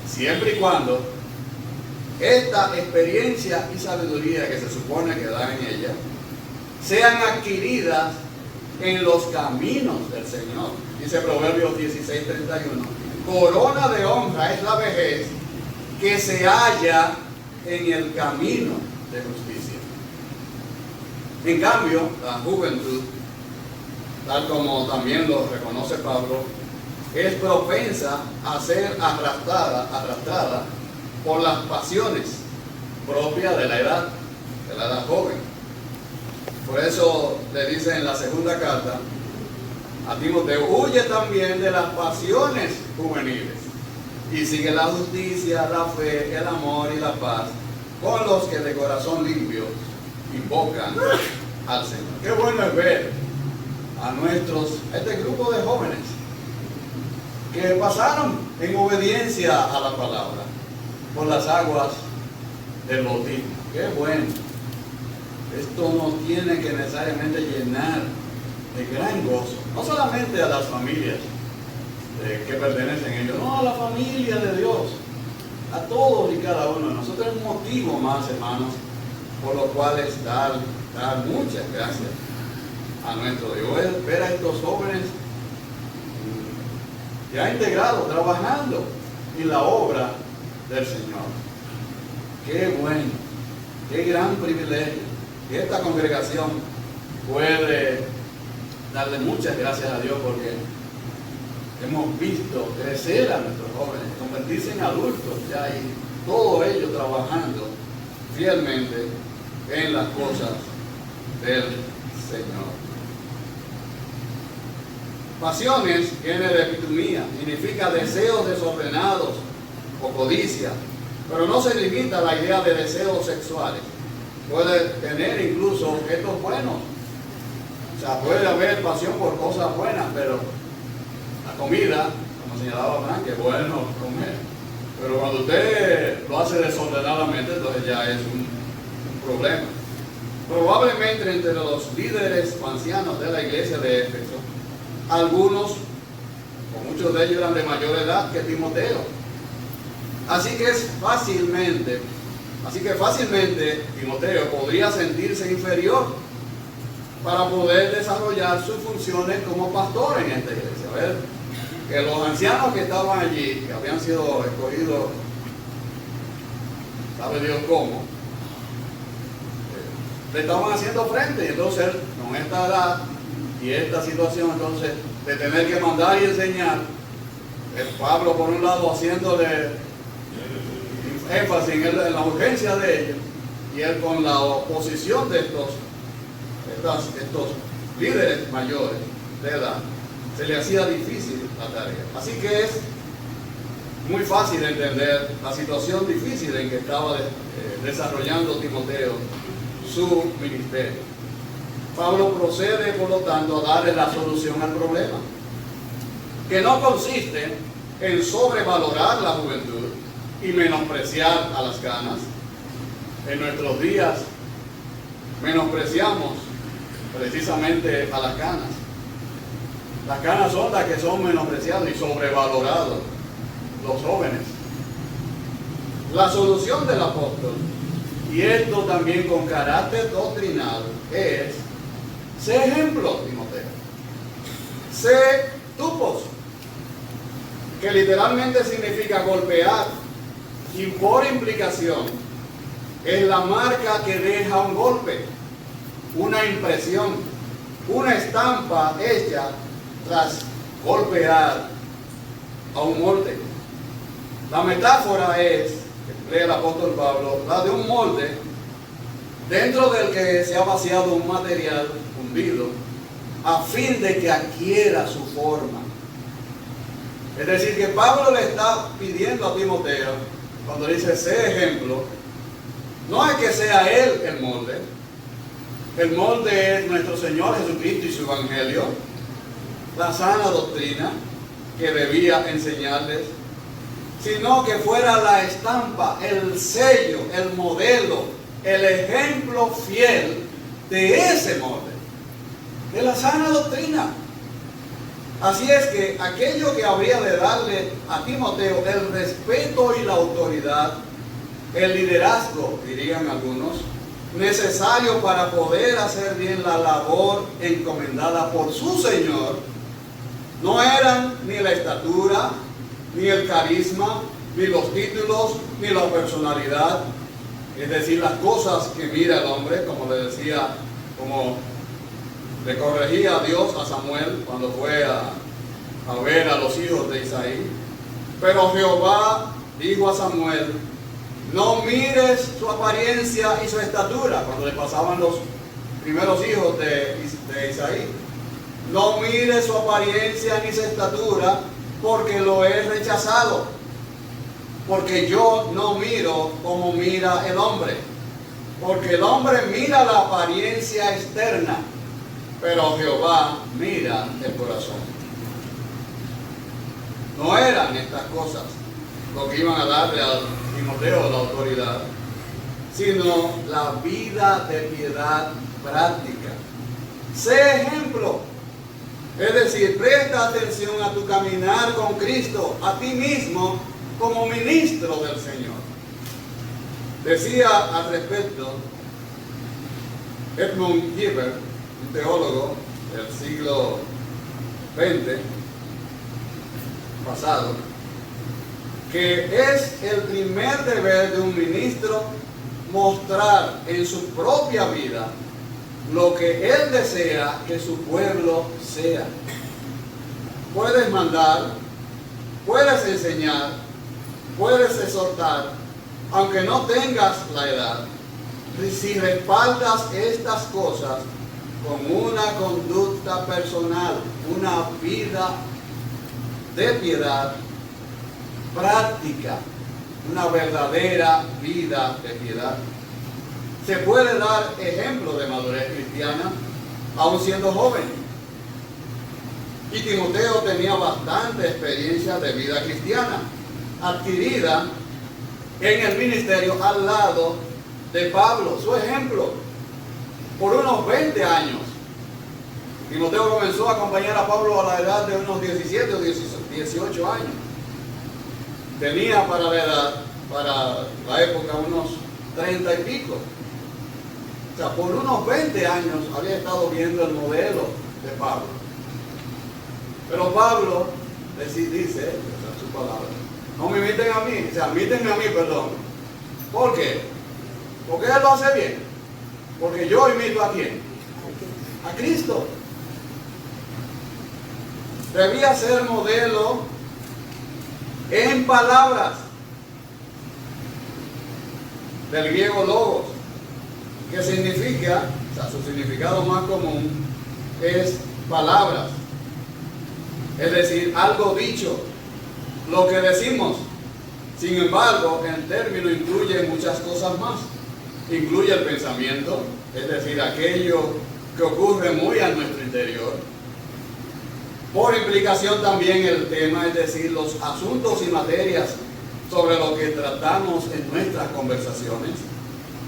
siempre y cuando esta experiencia y sabiduría que se supone que da en ella sean adquiridas en los caminos del Señor. Dice Proverbios 16:31, corona de honra es la vejez que se halla en el camino de justicia. En cambio, la juventud, tal como también lo reconoce Pablo, es propensa a ser arrastrada por las pasiones propias de la edad joven. Por eso le dice en la segunda carta a Timoteo: huye también de las pasiones juveniles y sigue la justicia, la fe, el amor y la paz con los que de corazón limpio invocan al Señor. Qué bueno es ver a este grupo de jóvenes que pasaron en obediencia a la palabra, por las aguas del bautismo. ¡Qué bueno! Esto nos tiene que necesariamente llenar de gran gozo, no solamente a las familias que pertenecen a ellos, no, a la familia de Dios, a todos y cada uno de nosotros. Es un motivo más, hermanos, por lo cual es dar muchas gracias a nuestro Dios. Ver a estos jóvenes ya integrados, trabajando en la obra del Señor. Qué bueno, qué gran privilegio que esta congregación puede darle muchas gracias a Dios, porque hemos visto crecer a nuestros jóvenes, convertirse en adultos ya, y todo ello trabajando fielmente en las cosas del Señor. Pasiones viene de epitomía, significa deseos desordenados o codicia, pero no se limita a la idea de deseos sexuales. Puede tener incluso objetos buenos. O sea, puede haber pasión por cosas buenas, pero la comida, como señalaba Frank, es bueno comer. Pero cuando usted lo hace desordenadamente, entonces ya es un problema. Probablemente entre los líderes ancianos de la iglesia de Éfeso, algunos, o muchos de ellos, eran de mayor edad que Timoteo. Así que fácilmente Timoteo podría sentirse inferior para poder desarrollar sus funciones como pastor en esta iglesia. A ver, que los ancianos que estaban allí, que habían sido escogidos, sabe Dios cómo, le estaban haciendo frente, y entonces con esta edad y esta situación, entonces, de tener que mandar y enseñar, Pablo por un lado haciéndole énfasis en la urgencia de ellos, y él con la oposición de estos líderes mayores de edad, se le hacía difícil la tarea. Así que es muy fácil entender la situación difícil en que estaba desarrollando Timoteo su ministerio. Pablo procede, por lo tanto, a darle la solución al problema, que no consiste en sobrevalorar la juventud y menospreciar a las canas. En nuestros días menospreciamos precisamente a las canas. Las canas son las que son menospreciadas y sobrevalorados los jóvenes. La solución del apóstol, y esto también con carácter doctrinal, es: sé ejemplo, Timoteo. Sé tupos, que literalmente significa golpear, y por implicación es la marca que deja un golpe, una impresión, una estampa hecha tras golpear a un molde. La metáfora es, que emplea el apóstol Pablo, la de un molde dentro del que se ha vaciado un material fundido a fin de que adquiera su forma. Es decir, que Pablo le está pidiendo a Timoteo, cuando dice sé ejemplo, no es que sea él el molde. El molde es nuestro Señor Jesucristo y su Evangelio, la sana doctrina que debía enseñarles, sino que fuera la estampa, el sello, el modelo, el ejemplo fiel de ese molde, de la sana doctrina. Así es que aquello que habría de darle a Timoteo el respeto y la autoridad, el liderazgo, dirían algunos, necesario para poder hacer bien la labor encomendada por su Señor, no eran ni la estatura, ni el carisma, ni los títulos, ni la personalidad, es decir, las cosas que mira el hombre, como le decía, como le corregía a Dios a Samuel cuando fue a ver a los hijos de Isaí. Pero Jehová dijo a Samuel: no mires su apariencia y su estatura, cuando le pasaban los primeros hijos de Isaí. No mires su apariencia ni su estatura, porque lo he rechazado. Porque yo no miro como mira el hombre. Porque el hombre mira la apariencia externa, pero Jehová mira el corazón. No eran estas cosas lo que iban a darle a Timoteo la autoridad, sino la vida de piedad práctica. Sé ejemplo. Es decir, presta atención a tu caminar con Cristo, a ti mismo como ministro del Señor. Decía al respecto Edmund Hoover, un teólogo del siglo XX pasado, que es el primer deber de un ministro mostrar en su propia vida lo que él desea que su pueblo sea. Puedes mandar, puedes enseñar, puedes exhortar, aunque no tengas la edad, si respaldas estas cosas con una conducta personal, una vida de piedad práctica, una verdadera vida de piedad. Se puede dar ejemplo de madurez cristiana aún siendo joven. Y Timoteo tenía bastante experiencia de vida cristiana adquirida en el ministerio al lado de Pablo, su ejemplo, por unos 20 años. Timoteo comenzó a acompañar a Pablo a la edad de unos 17 o 18 años. Tenía para la edad, para la época, unos 30 y pico. O sea, por unos 20 años había estado viendo el modelo de Pablo. Pero Pablo dice, esa es su palabra, no me imiten a mí, o sea, imítenme a mí, perdón. ¿Por qué? Porque él lo hace bien. Porque yo imito a quién? A Cristo. Debía ser modelo en palabras, del griego logos, que significa, o sea, su significado más común es palabras, es decir, algo dicho, lo que decimos. Sin embargo, el término incluye muchas cosas más. Incluye el pensamiento, es decir, aquello que ocurre muy a nuestro interior. Por implicación también el tema, es decir, los asuntos y materias sobre lo que tratamos en nuestras conversaciones.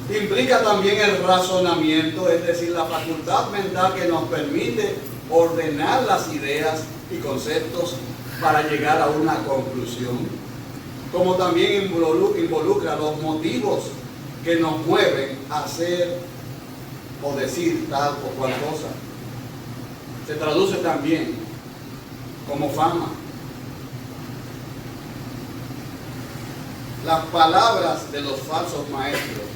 Implica también el razonamiento, es decir, la facultad mental que nos permite ordenar las ideas y conceptos para llegar a una conclusión. Como también involucra los motivos que nos mueven a hacer o decir tal o cual cosa. Se traduce también como fama. Las palabras de los falsos maestros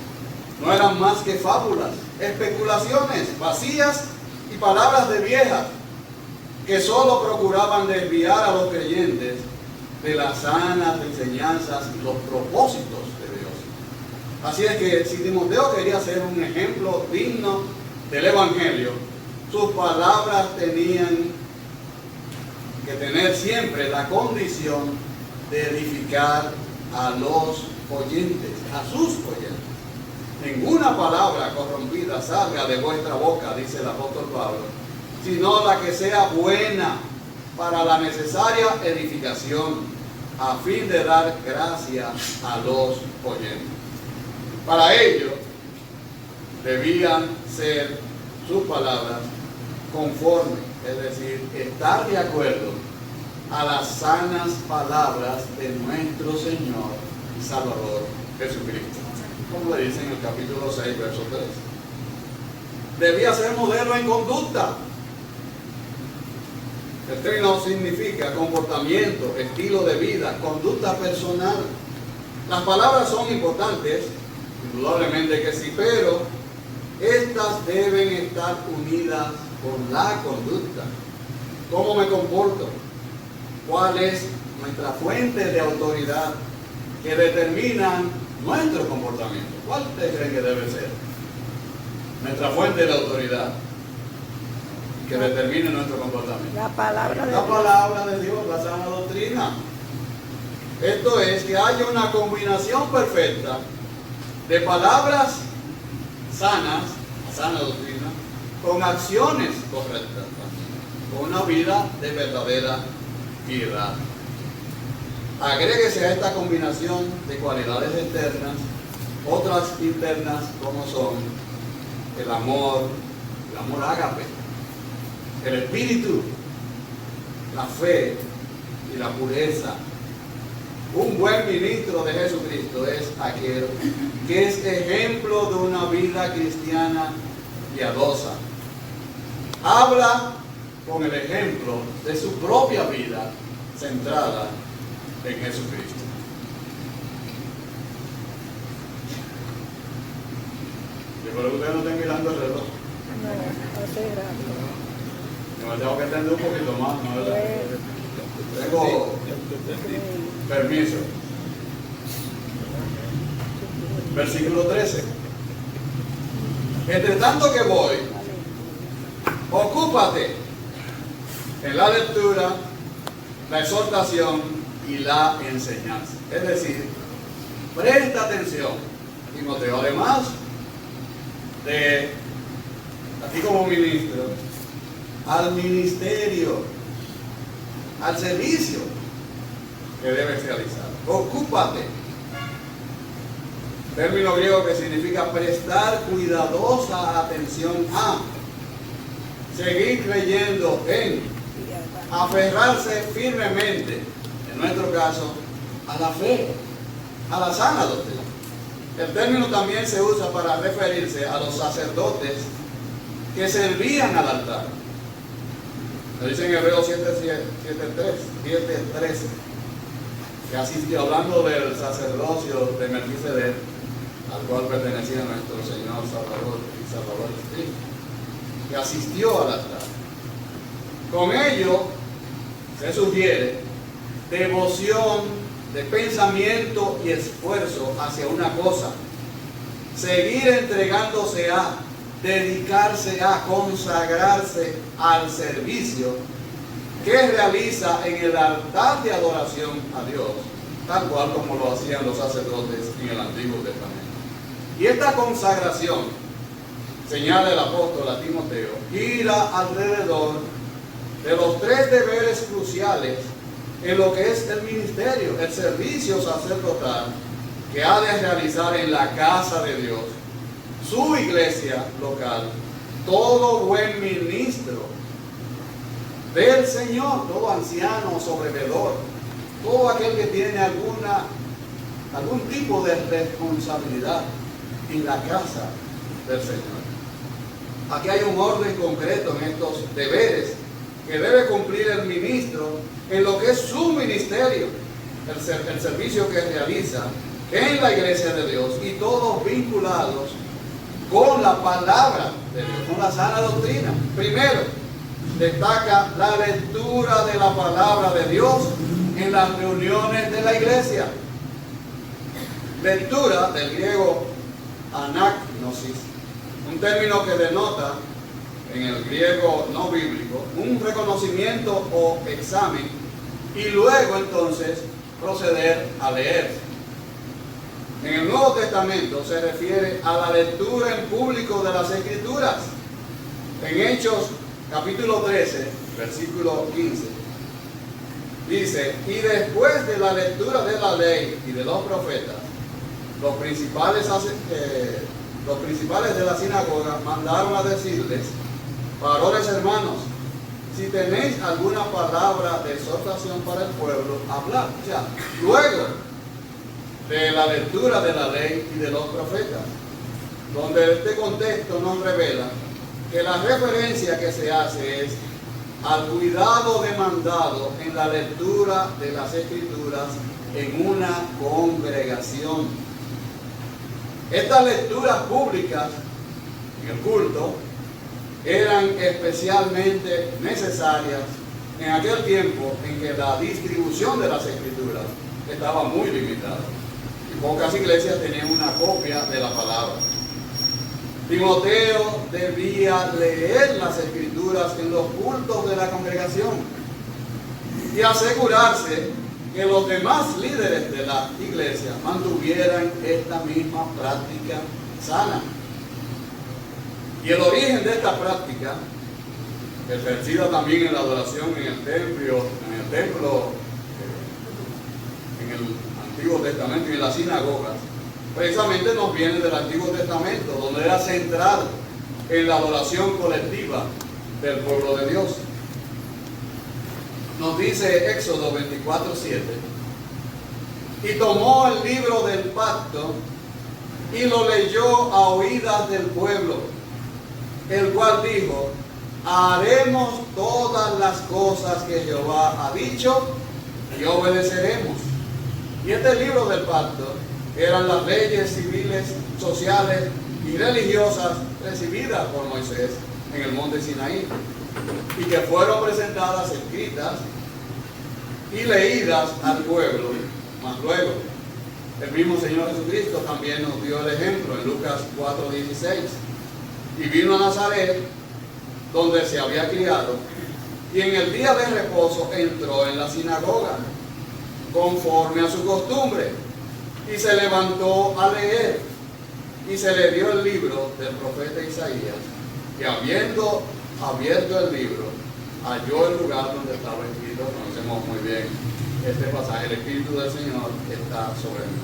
no eran más que fábulas, especulaciones vacías y palabras de viejas que solo procuraban desviar a los creyentes de las sanas enseñanzas y los propósitos de Dios. Así es que si Timoteo quería ser un ejemplo digno del Evangelio, sus palabras tenían que tener siempre la condición de edificar a los oyentes, a sus oyentes. Ninguna palabra corrompida salga de vuestra boca, dice el apóstol Pablo, sino la que sea buena para la necesaria edificación, a fin de dar gracia a los oyentes. Para ello, debían ser sus palabras conformes, es decir, estar de acuerdo a las sanas palabras de nuestro Señor y Salvador Jesucristo, como le dice en el capítulo 6, verso 3. Debía ser modelo en conducta. El término significa comportamiento, estilo de vida, conducta personal. Las palabras son importantes, indudablemente que sí, pero estas deben estar unidas con la conducta. ¿Cómo me comporto? ¿Cuál es nuestra fuente de autoridad que determina nuestro comportamiento? ¿Cuál ustedes creen que debe ser nuestra fuente de autoridad que determine nuestro comportamiento? La palabra de La Dios. palabra de Dios, la sana doctrina. Esto es que haya una combinación perfecta de palabras sanas, sana doctrina, con acciones correctas, con una vida de verdadera piedad. Agréguese a esta combinación de cualidades externas otras internas como son el amor ágape, el espíritu, la fe y la pureza. Un buen ministro de Jesucristo es aquel que es ejemplo de una vida cristiana piadosa. Habla con el ejemplo de su propia vida centrada en Jesucristo. Yo creo que ustedes no estén mirando el reloj. No, hace rápido. No, me tengo que extender un poquito más, ¿no? Tengo permiso. Versículo 13. Entre tanto que voy, ocúpate en la lectura, la exhortación y la enseñanza. Es decir, presta atención, Timoteo, además de a ti como ministro, al ministerio, al servicio que debes realizar. Ocúpate. Término griego que significa prestar cuidadosa atención a, seguir creyendo en, aferrarse firmemente, en nuestro caso, a la fe, a la sana doctrina. El término también se usa para referirse a los sacerdotes que servían al altar. Lo dice en Hebreos 7:13, que asistió, hablando del sacerdocio de Melquisedec, al cual pertenecía nuestro Señor Salvador y Salvador Cristo, que asistió al altar. Con ello se sugiere devoción de pensamiento y esfuerzo hacia una cosa, seguir entregándose a, dedicarse a, consagrarse al servicio que realiza en el altar de adoración a Dios, tal cual como lo hacían los sacerdotes en el Antiguo Testamento. Y esta consagración, señala el apóstol a Timoteo, gira alrededor de los tres deberes cruciales en lo que es el ministerio, el servicio sacerdotal que ha de realizar en la casa de Dios, su iglesia local, todo buen ministro del Señor, todo anciano, sobrevedor, todo aquel que tiene algún tipo de responsabilidad en la casa del Señor. Aquí hay un orden concreto en estos deberes que debe cumplir el ministro en lo que es su ministerio, el servicio que realiza en la iglesia de Dios, y todos vinculados con la palabra de Dios, con la sana doctrina. Primero, destaca la lectura de la palabra de Dios en las reuniones de la iglesia. Lectura del griego anagnosis, un término que denota en el griego no bíblico un reconocimiento o examen, y luego entonces proceder a leer. En el Nuevo Testamento se refiere a la lectura en público de las Escrituras. En Hechos capítulo 13, versículo 15, dice: y después de la lectura de la ley y de los profetas, los principales de la sinagoga mandaron a decirles: varones hermanos, si tenéis alguna palabra de exhortación para el pueblo, hablad. O sea, luego de la lectura de la ley y de los profetas, donde este contexto nos revela que la referencia que se hace es al cuidado demandado en la lectura de las Escrituras en una congregación. Estas lecturas públicas en el culto eran especialmente necesarias en aquel tiempo en que la distribución de las Escrituras estaba muy limitada y pocas iglesias tenían una copia de la palabra. Timoteo debía leer las Escrituras en los cultos de la congregación y asegurarse que los demás líderes de la iglesia mantuvieran esta misma práctica sana. Y el origen de esta práctica, ejercida también en la adoración en el templo el Antiguo Testamento y en las sinagogas, precisamente nos viene del Antiguo Testamento, donde era centrado en la adoración colectiva del pueblo de Dios. Nos dice Éxodo 24:7, y tomó el libro del pacto y lo leyó a oídas del pueblo, el cual dijo: haremos todas las cosas que Jehová ha dicho y obedeceremos. Y este libro del pacto eran las leyes civiles, sociales y religiosas recibidas por Moisés en el monte Sinaí, y que fueron presentadas escritas y leídas al pueblo. Más luego, el mismo Señor Jesucristo también nos dio el ejemplo en Lucas 4:16. Y vino a Nazaret, donde se había criado, y en el día de reposo entró en la sinagoga, conforme a su costumbre, y se levantó a leer, y se le dio el libro del profeta Isaías, y habiendo abierto el libro, halló el lugar donde estaba escrito. Conocemos muy bien este pasaje: el Espíritu del Señor está sobre mí.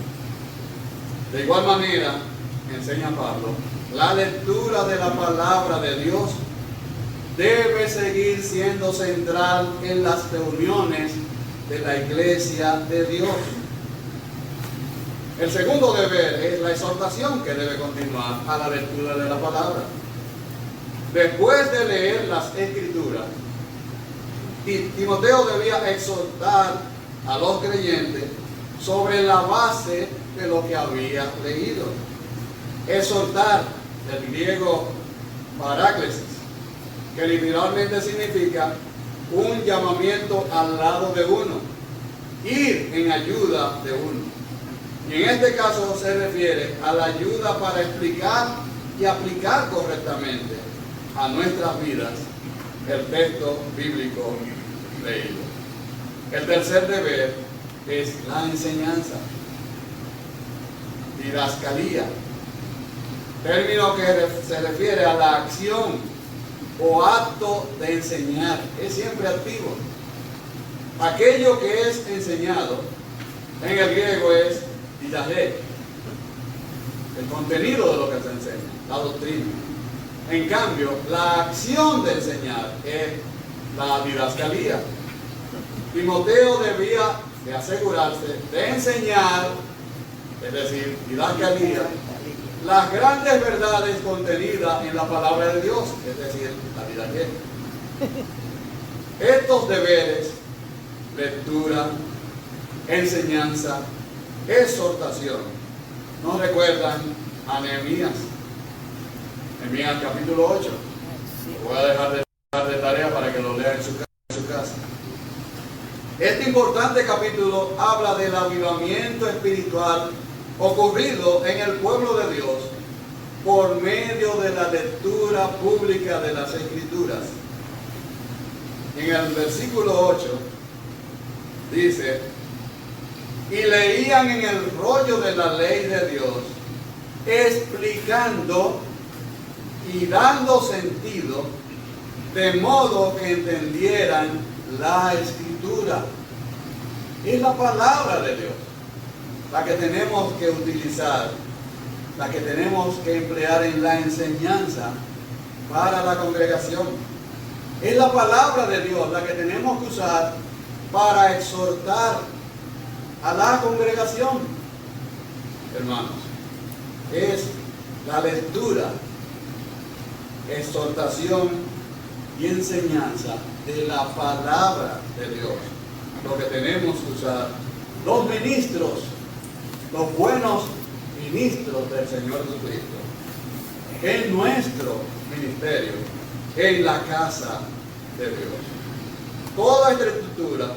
De igual manera, enseña Pablo, la lectura de la palabra de Dios debe seguir siendo central en las reuniones de la iglesia de Dios. El segundo deber es la exhortación, que debe continuar a la lectura de la palabra. Después de leer las Escrituras, Timoteo debía exhortar a los creyentes sobre la base de lo que había leído. Exhortar, del griego paráclesis, que literalmente significa un llamamiento al lado de uno, ir en ayuda de uno. Y en este caso se refiere a la ayuda para explicar y aplicar correctamente a nuestras vidas el texto bíblico leído. El tercer deber es la enseñanza, didascalía, término que se refiere a la acción o acto de enseñar. Es siempre activo. Aquello que es enseñado en el griego es didache, el contenido de lo que se enseña, la doctrina. En cambio, la acción de enseñar es la didascalía. Timoteo debía de asegurarse de enseñar, es decir, didascalía, las grandes verdades contenidas en la palabra de Dios, es decir, la didache. Estos deberes, lectura, enseñanza, exhortación, nos recuerdan a Nehemías. Nehemías capítulo 8. Lo voy a dejar de tarea para que lo lea en su casa. Este importante capítulo habla del avivamiento espiritual ocurrido en el pueblo de Dios por medio de la lectura pública de las Escrituras. En el versículo 8 dice: y leían en el rollo de la ley de Dios, explicando y dando sentido, de modo que entendieran la Escritura. Es la palabra de Dios la que tenemos que utilizar, la que tenemos que emplear en la enseñanza para la congregación. Es la palabra de Dios la que tenemos que usar para exhortar a la congregación. Hermanos, es la lectura, exhortación y enseñanza de la palabra de Dios lo que tenemos que usar los ministros, los buenos ministros del Señor Jesucristo, en nuestro ministerio, en la casa de Dios. Toda esta escritura,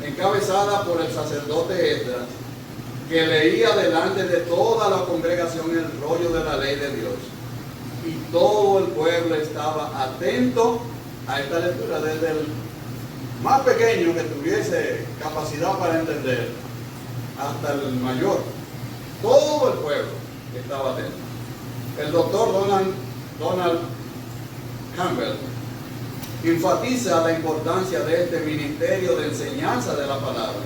encabezada por el sacerdote Esdras, que leía delante de toda la congregación el rollo de la ley de Dios, y todo el pueblo estaba atento a esta lectura, desde el más pequeño que tuviese capacidad para entender hasta el mayor. Todo el pueblo estaba atento. El doctor Donald Campbell enfatiza la importancia de este ministerio de enseñanza de la palabra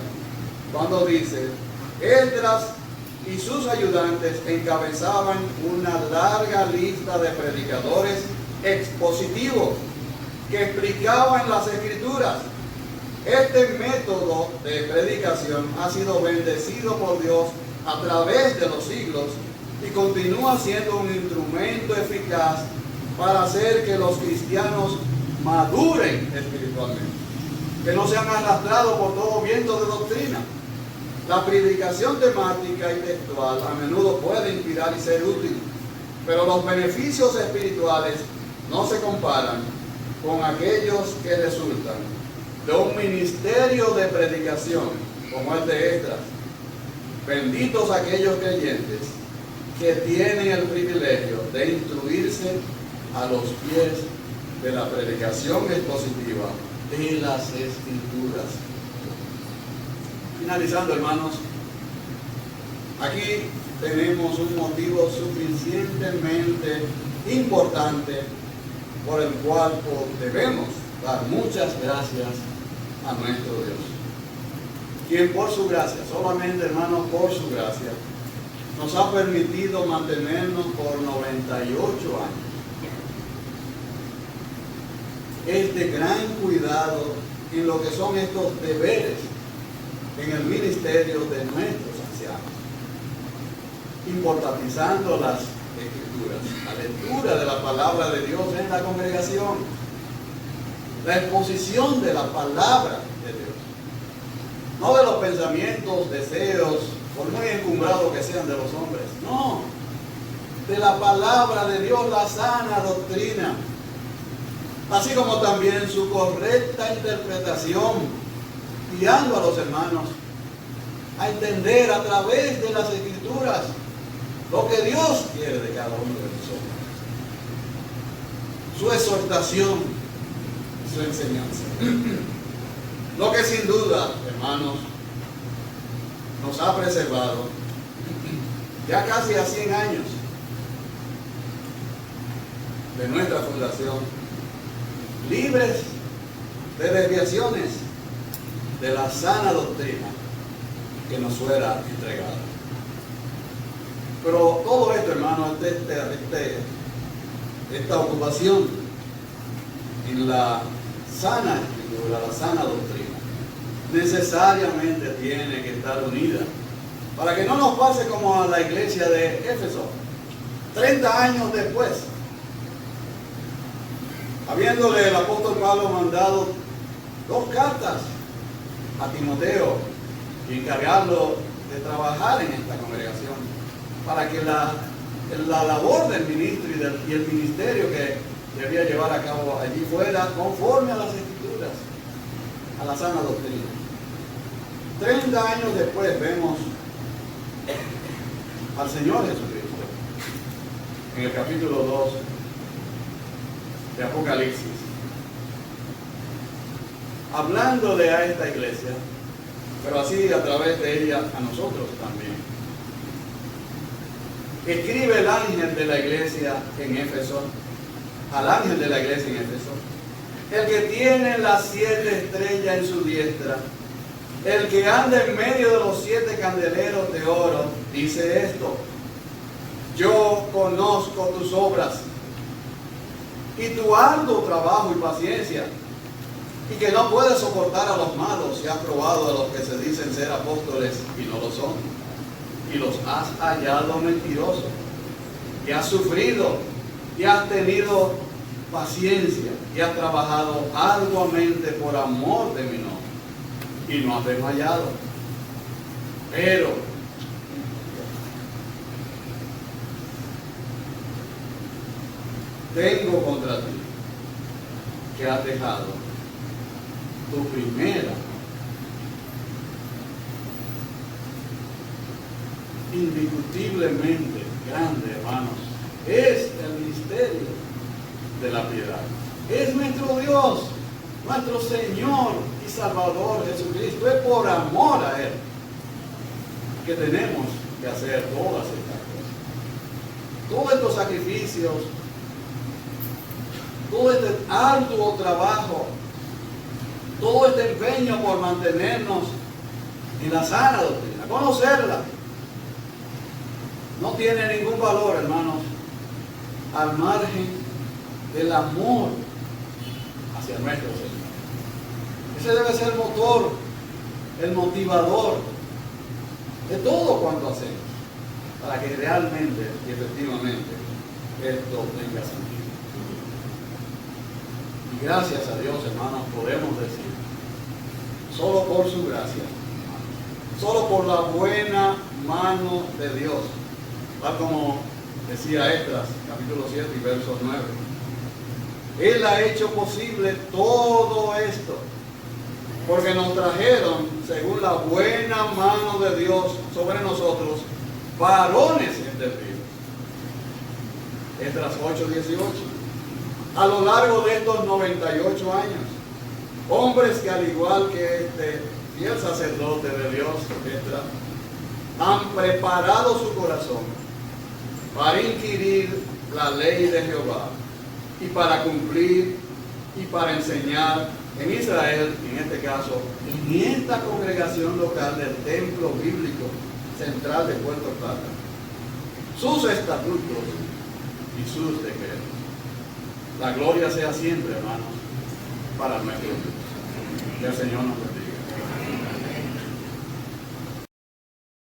cuando dice: Esdras y sus ayudantes encabezaban una larga lista de predicadores expositivos que explicaban las Escrituras. Este método de predicación ha sido bendecido por Dios a través de los siglos y continúa siendo un instrumento eficaz para hacer que los cristianos maduren espiritualmente, que no sean arrastrados por todo viento de doctrina. La predicación temática y textual a menudo puede inspirar y ser útil, pero los beneficios espirituales no se comparan con aquellos que resultan de un ministerio de predicación como el de Esdras. Benditos aquellos creyentes que tienen el privilegio de instruirse a los pies de la predicación expositiva de las Escrituras. Finalizando, hermanos, aquí tenemos un motivo suficientemente importante por el cual debemos dar muchas gracias a nuestro Dios, quien por su gracia, solamente, hermanos, por su gracia, nos ha permitido mantenernos por 98 años. Este gran cuidado en lo que son estos deberes en el ministerio de nuestros ancianos, importantizando las Escrituras, la lectura de la palabra de Dios en la congregación, la exposición de la palabra de Dios, no de los pensamientos, deseos, por muy encumbrados que sean de los hombres, no, de la palabra de Dios, la sana doctrina, así como también su correcta interpretación, guiando a los hermanos a entender a través de las Escrituras lo que Dios quiere de cada uno de nosotros, su exhortación, su enseñanza. Lo que sin duda, hermanos, nos ha preservado ya casi a 100 años de nuestra fundación, libres de desviaciones de la sana doctrina que nos fuera entregada. Pero todo esto, hermano, esta ocupación en la sana escritura, la sana doctrina, necesariamente tiene que estar unida, para que no nos pase como a la iglesia de Éfeso, 30 años después, habiéndole el apóstol Pablo mandado 2 cartas a Timoteo y encargarlo de trabajar en esta congregación, para que la labor del ministro y el ministerio que debía llevar a cabo allí fuera conforme a las Escrituras, a la sana doctrina. 30 años después vemos al Señor Jesucristo en el capítulo 2 de Apocalipsis, hablándole a esta iglesia, pero así a través de ella a nosotros también. Escribe el ángel de la iglesia en Éfeso, al ángel de la iglesia en Éfeso, el que tiene las 7 estrellas en su diestra, el que anda en medio de los 7 candeleros de oro, dice esto: yo conozco tus obras y tu arduo trabajo y paciencia, y que no puedes soportar a los malos, y has probado a los que se dicen ser apóstoles y no lo son, y los has hallado mentirosos, y has sufrido, y has tenido paciencia, y has trabajado arduamente por amor de mi nombre, y no has desmayado. Pero tengo contra ti que has dejado tu primera. Indiscutiblemente grande, hermanos, es el misterio de la piedad. Es nuestro Dios, nuestro Señor y Salvador Jesucristo. Es por amor a Él que tenemos que hacer todas estas cosas. Todos estos sacrificios, todo este arduo trabajo, todo este empeño por mantenernos en la sana doctrina, conocerla. No tiene ningún valor, hermanos, al margen del amor hacia nuestro Señor. Ese debe ser el motor, el motivador de todo cuanto hacemos, para que realmente y efectivamente esto tenga sentido. Y gracias a Dios, hermanos, podemos decir, solo por su gracia, solo por la buena mano de Dios, tal como decía Esdras, capítulo 7 y verso 9. Él ha hecho posible todo esto, porque nos trajeron, según la buena mano de Dios sobre nosotros, varones entendidos. Esdras 8:18. A lo largo de estos 98 años, hombres que al igual que este fiel sacerdote de Dios, Esdras, han preparado su corazón para inquirir la ley de Jehová y para cumplir y para enseñar en Israel, en este caso, en esta congregación local del templo bíblico central de Puerto Plata, sus estatutos y sus decretos. La gloria sea siempre, hermanos, para nuestro Dios. Que el Señor nos bendiga.